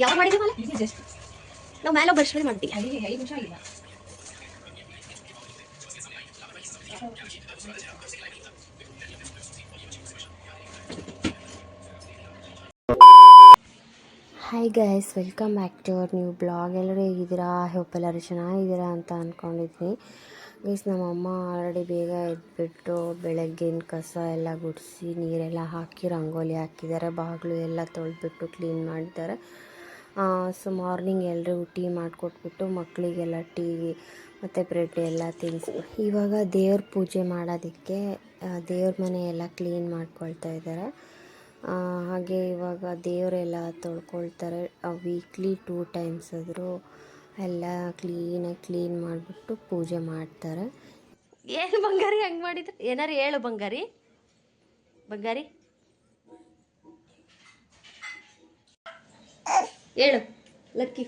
ಯಾವಾಗ ಮಾಡಿದ್ವಿ ಮನೆ ನಾವು ಮೇಲೆ ವರ್ಷ ಮಾಡ್ತೀವಿ. Hi guys, welcome back to our new blog. ಎಲ್ಲರೂ ಹೇಗಿದ್ದೀರಾ? ಹೋಪ್ ಎಲ್ಲರೂ ಚೆನ್ನಾಗಿದ್ದೀರಾ ಅಂತ ಅಂದ್ಕೊಂಡಿದ್ವಿ. ಗೈಸ್, ನಮ್ಮಮ್ಮ ಆಲ್ರೆಡಿ ಬೇಗ ಎದ್ಬಿಟ್ಟು ಬೆಳಗ್ಗಿನ ಕಸ ಎಲ್ಲ ಗುಡಿಸಿ ನೀರೆಲ್ಲ ಹಾಕಿ ರಂಗೋಲಿ ಹಾಕಿದ್ದಾರೆ. ಬಾಗಿಲು ಎಲ್ಲ ತೊಳೆದ್ಬಿಟ್ಟು ಕ್ಲೀನ್ ಮಾಡಿದ್ದಾರೆ. ಸೊ ಮಾರ್ನಿಂಗ್ ಎಲ್ಲರಿಗೂ ಟೀ ಮಾಡಿಕೊಟ್ಬಿಟ್ಟು ಮಕ್ಕಳಿಗೆಲ್ಲ ಟೀ ಮತ್ತು ಬ್ರೆಡ್ ಎಲ್ಲ ತಿನ್ನಿಸ್ಬಿಟ್ಟು ಇವಾಗ ದೇವ್ರ ಪೂಜೆ ಮಾಡೋದಕ್ಕೆ ದೇವ್ರ ಮನೆ ಎಲ್ಲ ಕ್ಲೀನ್ ಮಾಡ್ಕೊಳ್ತಾ ಇದ್ದಾರೆ. ಹಾಗೆ ಇವಾಗ ದೇವರೆಲ್ಲ ತೊಳ್ಕೊಳ್ತಾರೆ. ವೀಕ್ಲಿ 2 times ಆದರೂ ಎಲ್ಲ ಕ್ಲೀನಾಗಿ ಕ್ಲೀನ್ ಮಾಡಿಬಿಟ್ಟು ಪೂಜೆ ಮಾಡ್ತಾರೆ. ಏನು ಬಂಗಾರಿ ಹಂಗೆ ಮಾಡಿದ್ರೆ? ಏನಾರು ಹೇಳು ಬಂಗಾರಿ. ಬಂಗಾರಿ ಹೇಳು. ಲಕ್ಕಿ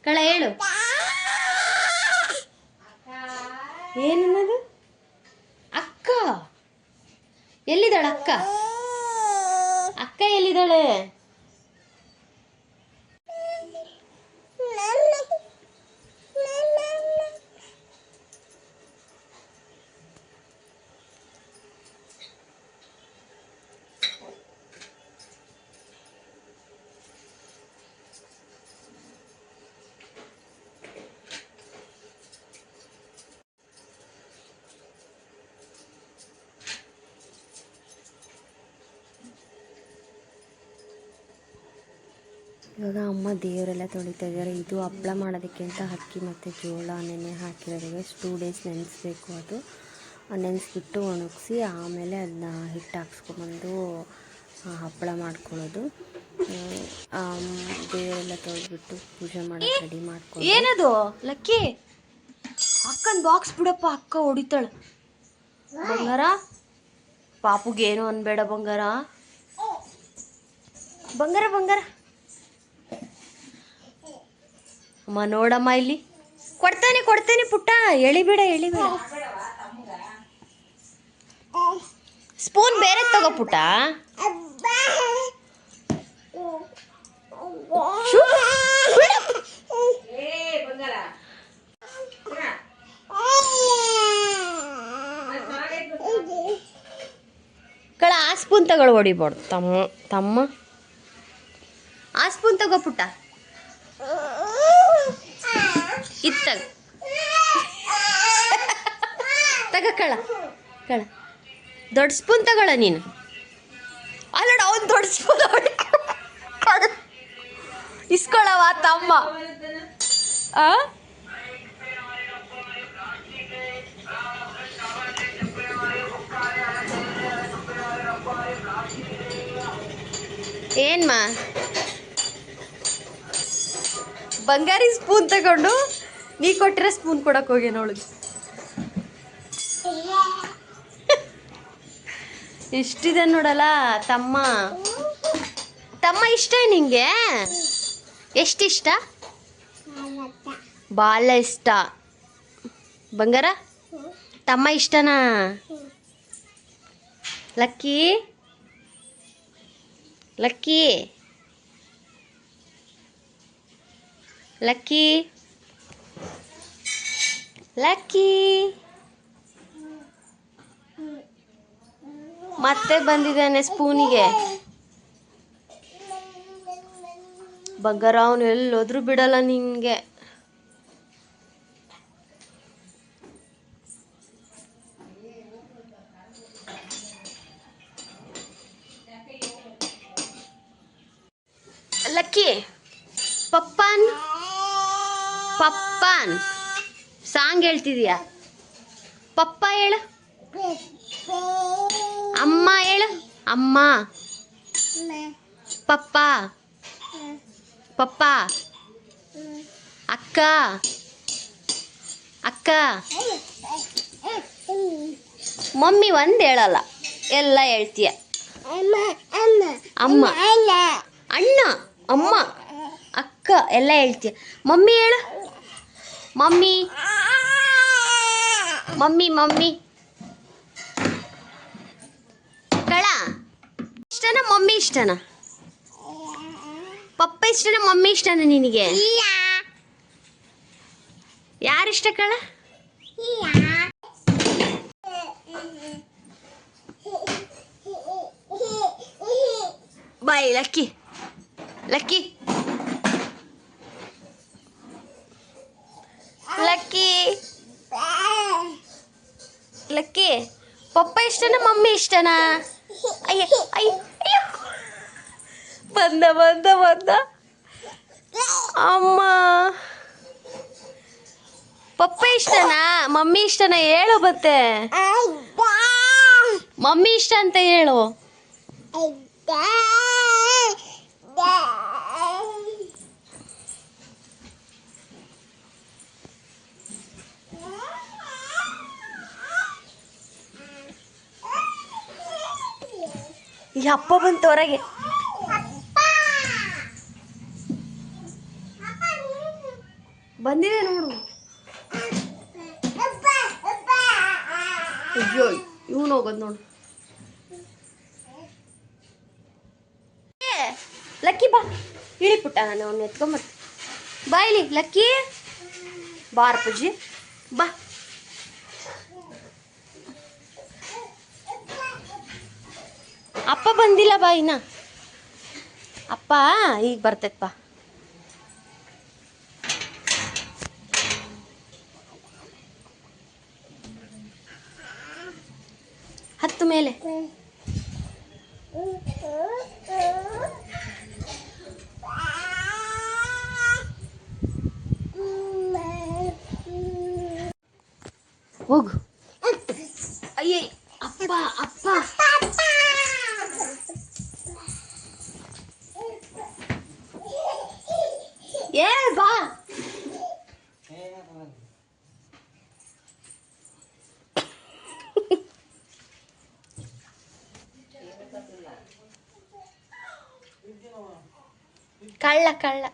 ಕಳ ಹೇಳು. ಏನದು? ಅಕ್ಕ ಎಲ್ಲಿದ್ದಾಳ? ಅಕ್ಕ ಅಕ್ಕ ಎಲ್ಲಿದ್ದಾಳೆ? ಇವಾಗ ಅಮ್ಮ ದೇವರೆಲ್ಲ ತೊಳಿತಾ ಇದ್ದಾರೆ. ಇದು ಹಪ್ಪಳ ಮಾಡೋದಕ್ಕೆ ಅಂತ ಅಕ್ಕಿ ಮತ್ತು ಜೋಳ ನೆನೆ ಹಾಕಿರೋದಿಗೆ 2 days ನೆನೆಸ್ಬೇಕು. ಅದು ನೆನೆಸ್ಬಿಟ್ಟು ಒಣಗಿಸಿ ಆಮೇಲೆ ಅದನ್ನ ಹಿಟ್ಟು ಹಾಕ್ಸ್ಕೊಂಬಂದು ಹಪ್ಪಳ ಮಾಡ್ಕೊಳ್ಳೋದು. ದೇವರೆಲ್ಲ ತೊಳೆದ್ಬಿಟ್ಟು ಪೂಜೆ ಮಾಡೋಕ್ಕೆ ರೆಡಿ ಮಾಡ್ಕೊಂಡು. ಏನದು ಲಕ್ಕಿ? ಅಕ್ಕನ ಬಾಕ್ಸ್ ಬಿಡಪ್ಪ, ಅಕ್ಕ ಹೊಡಿತಾಳೆ. ಬಂಗಾರ ಪಾಪುಗೇನು ಅನ್ಬೇಡ ಬಂಗಾರ. ಬಂಗಾರ ಬಂಗಾರ ಅಮ್ಮ ನೋಡಮ್ಮ ಇಲ್ಲಿ. ಕೊಡ್ತೇನೆ ಪುಟ್ಟ. ಎಳಿಬೇಡ. ಸ್ಪೂನ್ ಬೇರೆ ತಗೋ ಪುಟ್ಟ. ಕಳ ಆ ಸ್ಪೂನ್ ತಗೊಳ್ಳಿ, ಹೊಡಿಬಾರ್ದು ತಮ್ಮ. ಆ ಸ್ಪೂನ್ ತಗೋ ಪುಟ್ಟ. ಇತ್ತಗ ತಗ ಕಳ ದೊಡ್ಡ ಸ್ಪೂನ್ ತಗೊಳ ನೀನು. ಅಲ್ಲೋಡ ಅವನು ದೊಡ್ಡ ಸ್ಪೂನ್ ಇಸ್ಕೊಳವ ತಮ್ಮ. ಏನ್ಮಾ ಬಂಗಾರಿ ಸ್ಪೂನ್ ತಗೊಂಡು ನೀ ಕೊಟ್ಟಿರೋ ಸ್ಪೂನ್ ಕೊಡಕ್ಕೆ ಹೋಗ್ಯಾನ ಅವಳಿಗೆ. ಇಷ್ಟಿದೆ ನೋಡಲ್ಲ ತಮ್ಮ. ಇಷ್ಟ ನಿಂಗೆ? ಎಷ್ಟಿಷ್ಟ? ಭಾಳ ಇಷ್ಟ. ಬಂಗಾರ ತಮ್ಮ ಇಷ್ಟನಾ? ಲಕ್ಕಿ ಮತ್ತೆ ಬಂದಿದ್ದಾನೆ ಸ್ಪೂನಿಗೆ. ಬಂಗಾರ ಅವನು ಎಲ್ಲೋದ್ರೂ ಬಿಡಲ್ಲ ನಿಂಗೆ. ಲಕ್ಕಿ ಪಪ್ಪಾನ್ ಸಾಂಗ್ ಹೇಳ್ತಿದ್ಯಾ? ಪಪ್ಪ ಹೇಳು. ಅಮ್ಮ ಹೇಳು. ಅಮ್ಮ ಪಪ್ಪ ಅಕ್ಕ ಮಮ್ಮಿ ಒಂದು ಹೇಳಲ್ಲ, ಎಲ್ಲ ಹೇಳ್ತೀಯ. ಅಮ್ಮ ಅಣ್ಣ ಅಮ್ಮ ಅಕ್ಕ ಎಲ್ಲ ಹೇಳ್ತೀಯ. ಮಮ್ಮಿ ಹೇಳು. ಮಮ್ಮಿ ಕಳ ಇಷ್ಟನಾ? ಮಮ್ಮಿ ಇಷ್ಟನಾ? ಪಪ್ಪ ಇಷ್ಟನಾ ಮಮ್ಮಿ ಇಷ್ಟನಾ ನಿನಗೆ? ಯಾರಿಷ್ಟ ಕಳ? ಬಾಯ್ ಲಕ್ಕಿ ಲಕ್ಕಿ ಲಕ್ಕಿ ಲಕ್ಕಿ ಪಪ್ಪ ಇಷ್ಟನಾ ಮಮ್ಮಿ ಇಷ್ಟನಾ? ಅಯ್ಯ ಅಯ್ಯ ಅಯ್ಯೋ ಬಂದ ಬಂದ ಬಂದ ಅಮ್ಮ. ಪಪ್ಪ ಇಷ್ಟನಾ ಮಮ್ಮಿ ಇಷ್ಟನಾ ಹೇಳು ಮತ್ತೆ. ಮಮ್ಮಿ ಇಷ್ಟ ಅಂತ ಹೇಳು. ಈ ಅಪ್ಪ ಬಂತು ಹೊರಗೆ. ಬಂದಿದೆ ನೋಡು. ಅಯ್ಯೋ ಇವನು ಹೋಗೋದು ನೋಡು. ಲಕ್ಕಿ ಬಾ ಇಳಿ ಪುಟ್ಟ, ನಾನು ಅವನ್ನ ಎತ್ಕೊಂಬರ್ತೀನಿ. ಬಾ ಇಲ್ಲಿ ಲಕ್ಕಿ, ಬಾರ್ ಪೂಜಿ ಬಾ. ಅಪ್ಪ ಬಂದಿಲ್ಲ ಬಾ ಇನ್ನ. ಅಪ್ಪ ಈಗ ಬರ್ತೈತ್ ಬಾ. ಹತ್ತು ಮೇಲೆ. ಹೋಗು. ಅಯ್ಯೇ ಅಪ್ಪ ಅಪ್ಪ. ಏ ಬಾ. ಕಳ್ಳ ಕಳ್ಳ.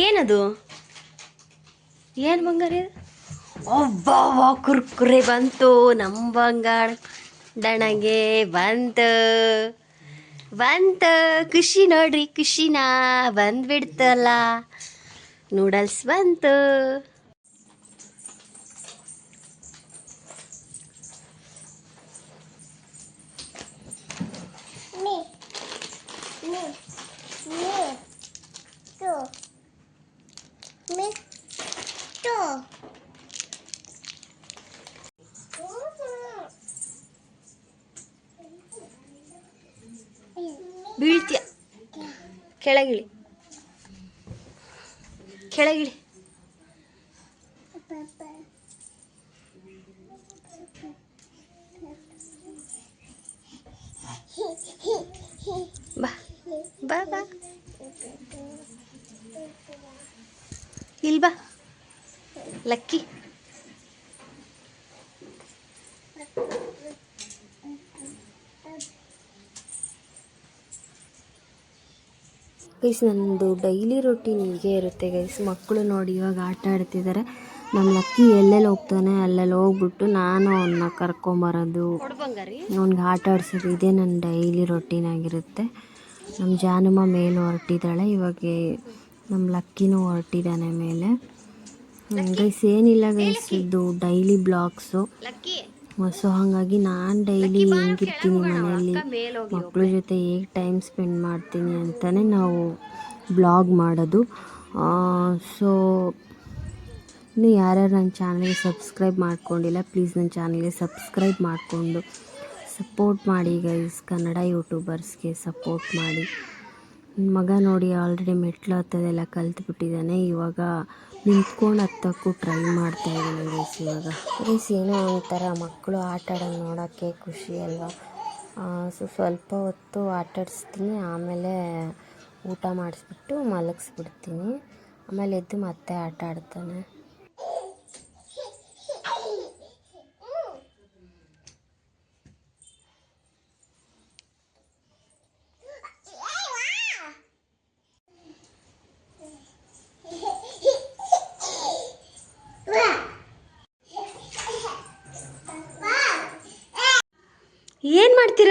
ಏನದು? ಏನು ಬಂಗಾರ? ಒಬ್ಬ ಕುರ್ಕುರೆ ಬಂತು ನಮ್ಮ ಬಂಗಾರ ದಣಗೆ ಬಂತು ಬಂತು. ಖುಷಿ ನೋಡ್ರಿ, ಖುಷಿನಾ ಬಂದ್ಬಿಡ್ತಲ್ಲ. ನೂಡಲ್ಸ್ ಬಂತು. ಬೀಳ್ತೀಯ, ಕೆಳಗಿಳಿ ಕೆಳಗಿಳಿ. ಬಾ ಬಾ ಬಾ ಇಲ್ಲಿ ಬಾ ಲಕ್ಕಿ. ಗೈಸ್ ನನ್ನದು ಡೈಲಿ ರೊಟೀನ್ ಹೀಗೆ ಇರುತ್ತೆ ಗೈಸ್. ಮಕ್ಕಳು ನೋಡಿ ಇವಾಗ ಆಟ ಆಡ್ತಿದ್ದಾರೆ. ನಮ್ಮ ಲಕ್ಕಿ ಎಲ್ಲೆಲ್ಲಿ ಹೋಗ್ತಾನೆ ಅಲ್ಲೆಲ್ಲಿ ಹೋಗ್ಬಿಟ್ಟು ನಾನು ಅವನ್ನ ಕರ್ಕೊಂಬರೋದು, ಅವ್ನಿಗೆ ಆಟ ಆಡ್ಸೋದು, ಇದೇ ನನ್ನ ಡೈಲಿ ರೊಟೀನ್ ಆಗಿರುತ್ತೆ. ನಮ್ಮ ಜಾನಮ್ಮ ಮೇಲೆ ಹೊರಟಿದ್ದಾಳೆ, ಇವಾಗ ನಮ್ಮ ಲಕ್ಕಿನೂ ಹೊರಟಿದ್ದಾನೆ ಮೇಲೆ. ಗೈಸ್ ಏನಿಲ್ಲ ಗೈಸ್, ಇದು ಡೈಲಿ ಬ್ಲಾಗ್ಸು. ಸೊ ಹಾಗಾಗಿ ನಾನು ಡೈಲಿ ಹೆಂಗಿರ್ತೀನಿ ಮನೆಯಲ್ಲಿ ಮಕ್ಕಳ ಜೊತೆ ಹೇಗೆ ಟೈಮ್ ಸ್ಪೆಂಡ್ ಮಾಡ್ತೀನಿ ಅಂತಲೇ ನಾವು ಬ್ಲಾಗ್ ಮಾಡೋದು. ಸೊ ಇನ್ನು ಯಾರ್ಯಾರು ನನ್ನ ಚಾನಲ್ಗೆ ಸಬ್ಸ್ಕ್ರೈಬ್ ಮಾಡ್ಕೊಂಡಿಲ್ಲ, ಪ್ಲೀಸ್ ನನ್ನ ಚಾನಲ್ಗೆ ಸಬ್ಸ್ಕ್ರೈಬ್ ಮಾಡಿಕೊಂಡು ಸಪೋರ್ಟ್ ಮಾಡಿ ಗೈಸ್. ಕನ್ನಡ ಯೂಟ್ಯೂಬರ್ಸ್ಗೆ ಸಪೋರ್ಟ್ ಮಾಡಿ. ಮಗ ನೋಡಿ ಆಲ್ರೆಡಿ ಮೆಟ್ಲು ಹತ್ತೋದೆಲ್ಲ ಕಲ್ತ್ಬಿಟ್ಟಿದ್ದಾನೆ. ಇವಾಗ ನಿಂತ್ಕೊಂಡು ಹತ್ತೋಕ್ಕೂ ಟ್ರೈ ಮಾಡ್ತಾಯಿದ್ದಾನೆ ಗೈಸ್. ಇವಾಗ ಗೈಸ್ ಏನೋ ಒಂಥರ ಮಕ್ಕಳು ಆಟ ಆಡೋದು ನೋಡೋಕ್ಕೆ ಖುಷಿ ಅಲ್ವಾ. ಸೊ ಸ್ವಲ್ಪ ಹೊತ್ತು ಆಟಾಡಿಸ್ತೀನಿ, ಆಮೇಲೆ ಊಟ ಮಾಡಿಸ್ಬಿಟ್ಟು ಮಲಗಿಸ್ಬಿಡ್ತೀನಿ. ಆಮೇಲೆ ಎದ್ದು ಮತ್ತೆ ಆಟ ಆಡ್ತಾನೆ.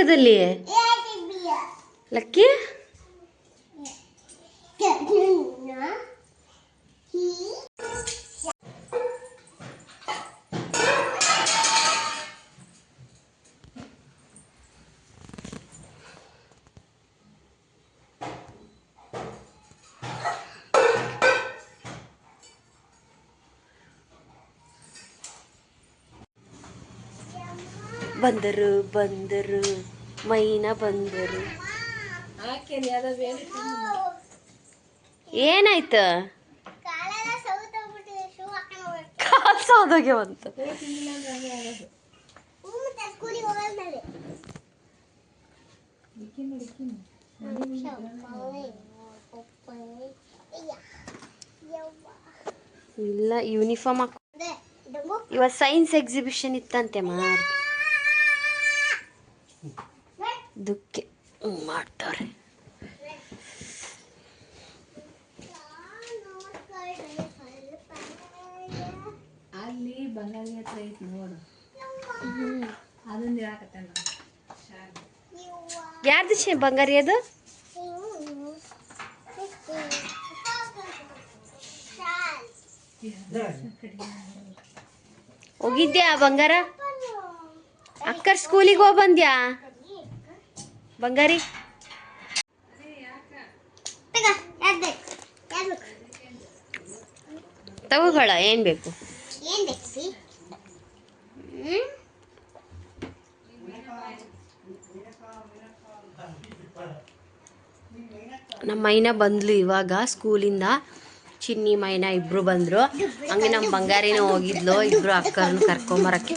ಬಂಗಾರದಲ್ಲಿ ಲಕ್ಕಿ? ಬಂದರು ಬಂದರು ಮೈನ ಬಂದರು. ಏನಾಯ್ತು? ಕಾಲು ಸೌದೋಗ್ಯ ಬಂತು. ಇಲ್ಲ ಯೂನಿಫಾರ್ಮ್ ಹಾಕೋ. ಇವತ್ತು ಸೈನ್ಸ್ ಎಕ್ಸಿಬಿಷನ್ ಇತ್ತಂತೆ ಮಾರ್ ದುಕ್ಕೆ ಮಾಡ್ತಾರೆ. ಅಲ್ಲಿ ಬಂಗಾಳಿ ಹತ್ರ ಐತಿ ನೋಡು, ಅದನ್ನ ಹೇಳಕತ್ತೇನ. ಯಾರ್ದು ಬಂಗಾರಿ ಅದು? ಹೋಗಿದ್ಯಾ ಬಂಗಾರ? ಅಕ್ಕರ್ ಸ್ಕೂಲಿಗೆ ಹೋಗಿ ಬಂದ್ಯಾ ಬಂಗಾರಿ? ತಗೋಗಳ ಏನ್ ಬೇಕು? ನಮ್ಮ ಮೈನ ಬಂದ್ಲು ಇವಾಗ ಸ್ಕೂಲಿಂದ. ಚಿನ್ನಿ ಮೈನ ಇಬ್ರು ಬಂದ್ರು. ಹಂಗೆ ನಮ್ಮ ಬಂಗಾರಿನೂ ಹೋಗಿದ್ಲು ಇಬ್ರು ಅಕ್ಕರನ್ನ ಕರ್ಕೊಂಬರಕ್ಕೆ.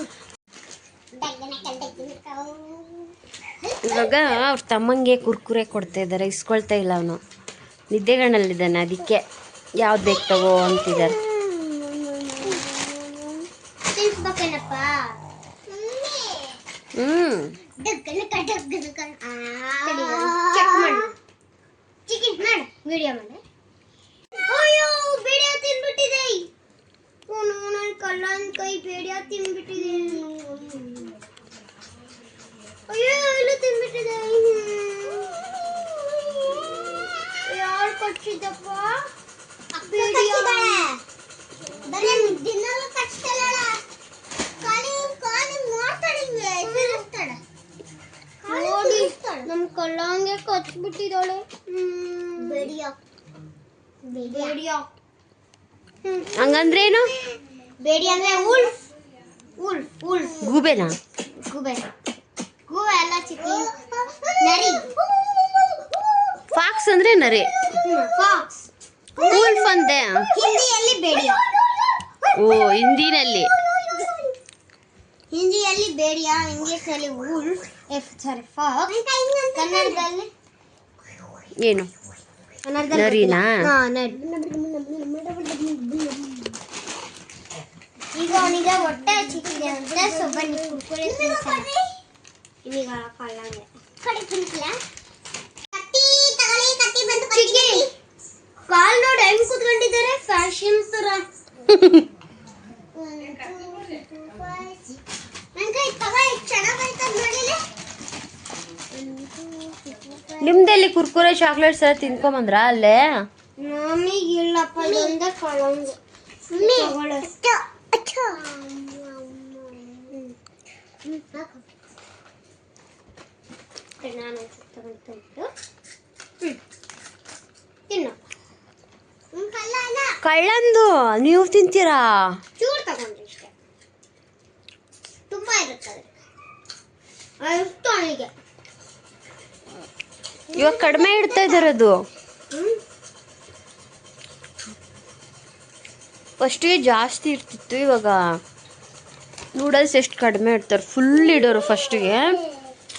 ಇವಾಗ ಅವ್ರ ತಮ್ಮಂಗೆ ಕುರ್ಕುರೆ ಕೊಡ್ತಾ ಇದ್ದಾರೆ, ಇಸ್ಕೊಳ್ತಾ ಇಲ್ಲ ಅವನು, ನಿದ್ದೆಗಣ್ಣಲ್ಲಿದ್ದಾನೆ. ಅದಕ್ಕೆ ಯಾವ್ದು ಬೇಕು ತಗೋ ಅಂತಿದ್ದಾರೆ. ನಮ್ ಕಲ್ಲಂಗೆ ಕಚ್ಬಿಟ್ಟಿದ್ದಾಳೆ. ಹಂಗಂದ್ರೇನು? ಬೇಡಿ ಅಂದ್ರೆ ಉಲ್ಫ್. Wolf wolf ಗೂಬೆನಾ? ಗೂಬೆ ಗೂಬೆ ಅಲ್ಲ ಚಿಕ್ಕಿ, ನರಿ. ಫಾಕ್ಸ್ ಅಂದ್ರೆ ನರಿ. ಫಾಕ್ಸ್. ವೂಲ್ಫ್ ಅಂದೆ. ಹಿಂದಿಯಲ್ಲಿ ಬೇಡಿಯಾ. ಓ ಹಿಂದಿನಲ್ಲಿ. ಹಿಂದಿಯಲ್ಲಿ ಬೇಡಿಯಾ, ಇಂಗ್ಲಿಷಲ್ಲಿ ವೂಲ್ಫ್, ಫಾಕ್ಸ್. ಕನ್ನಡದಲ್ಲಿ ಏನು? ನರಿನಾ? ಈಗ ಅವನಿಗೆ ಹೊಟ್ಟೆ ಚಿಕ್ಕಿದೆ ಅಂತ ಸೊಬ್ಬನಿ ಕುರ್ಕುರೆ ತಿನ್ನಿಸ್ತಾನೆ. ಈಗ ಕಲ್ಲಂಗೆ ಕಡಿ ತಿನ್ನಿಸ್ಲ. ಚಿಕ್ಕಿ ಕಾಲ್ ನೋಡಿ ಹೆಂಗ್ ಕೂತ್ಕೊಂಡಿದ್ದಾರೆ, ಫ್ಯಾಷನ್ ತರ. ನಿಮ್ದಲ್ಲಿ ಕುರ್ಕುರೆ ಚಾಕ್ಲೇಟ್ಸ್ ಎಲ್ಲ ತಿನ್ಕೊಂಬಂದ್ರ ಅಲ್ಲೇ? ನಮಗಿಲ್ಲಪ್ಪ, ಇದೊಂದೇ ಕಲ್ಲಂಗೆ. ಕಳ್ಳಂದು ನೀವು ತಿಂತೀರಾ? ಚೂರು ತಗೊಂಡ್ರೆ ಇಷ್ಟೇ, ತುಂಬಾ ಇರುತ್ತದೆ ಅಷ್ಟು ಅವನಿಗೆ. ಇವಾಗ ಕಡಿಮೆ ಇಡ್ತಾ ಇದಾರೆ ಅದು. ಫಸ್ಟಿಗೆ ಜಾಸ್ತಿ ಇರ್ತಿತ್ತು, ಇವಾಗ ನೂಡಲ್ಸ್ ಎಷ್ಟು ಕಡಿಮೆ ಇಡ್ತಾರೆ. ಫುಲ್ ಇಡೋರು ಫಸ್ಟಿಗೆ,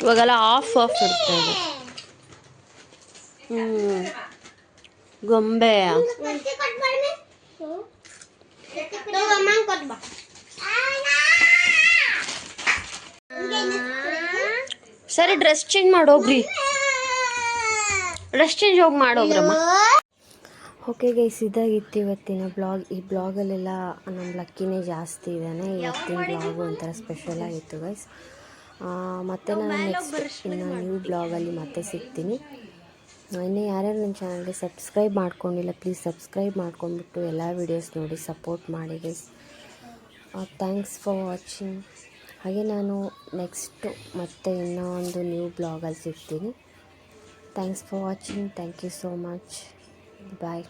ಇವಾಗೆಲ್ಲ ಆಫ್ ಇಡ್ತಾ ಇದೆ. ಗೊಂಬೆ ಸರಿ, ಡ್ರೆಸ್ ಚೇಂಜ್ ಮಾಡೋಗ್ರಿ. ಡ್ರೆಸ್ ಚೇಂಜ್ ಹೋಗಿ ಮಾಡೋಗ್ರಮ್ಮ. ಓಕೆ ಗೈಸ್, ಇದಾಗಿತ್ತು ಇವತ್ತಿನ ಬ್ಲಾಗ್. ಈ ಬ್ಲಾಗಲ್ಲೆಲ್ಲ ನಮ್ಮ ಲಕ್ಕಿನೇ ಜಾಸ್ತಿ ಇದ್ದಾನೆ. ಇವತ್ತಿನ ಬ್ಲಾಗು ಒಂಥರ ಸ್ಪೆಷಲ್ ಆಗಿತ್ತು ಗೈಸ್. ಮತ್ತು ನಾನು ನೆಕ್ಸ್ಟ್ ಇನ್ನು ನ್ಯೂ ಬ್ಲಾಗಲ್ಲಿ ಮತ್ತೆ ಸಿಗ್ತೀನಿ. ಇನ್ನೂ ಯಾರ್ಯಾರು ನನ್ನ ಚಾನಲ್ಗೆ ಸಬ್ಸ್ಕ್ರೈಬ್ ಮಾಡ್ಕೊಂಡಿಲ್ಲ ಪ್ಲೀಸ್ ಸಬ್ಸ್ಕ್ರೈಬ್ ಮಾಡ್ಕೊಂಡ್ಬಿಟ್ಟು ಎಲ್ಲ ವೀಡಿಯೋಸ್ ನೋಡಿ ಸಪೋರ್ಟ್ ಮಾಡಿ ಗೈಸ್. Thanks for watching. ಹಾಗೆ ನಾನು ನೆಕ್ಸ್ಟು ಮತ್ತೆ ಇನ್ನೂ ಒಂದು ನ್ಯೂ ಬ್ಲಾಗಲ್ಲಿ ಸಿಗ್ತೀನಿ. Thanks for watching. Thank you so much. Bye.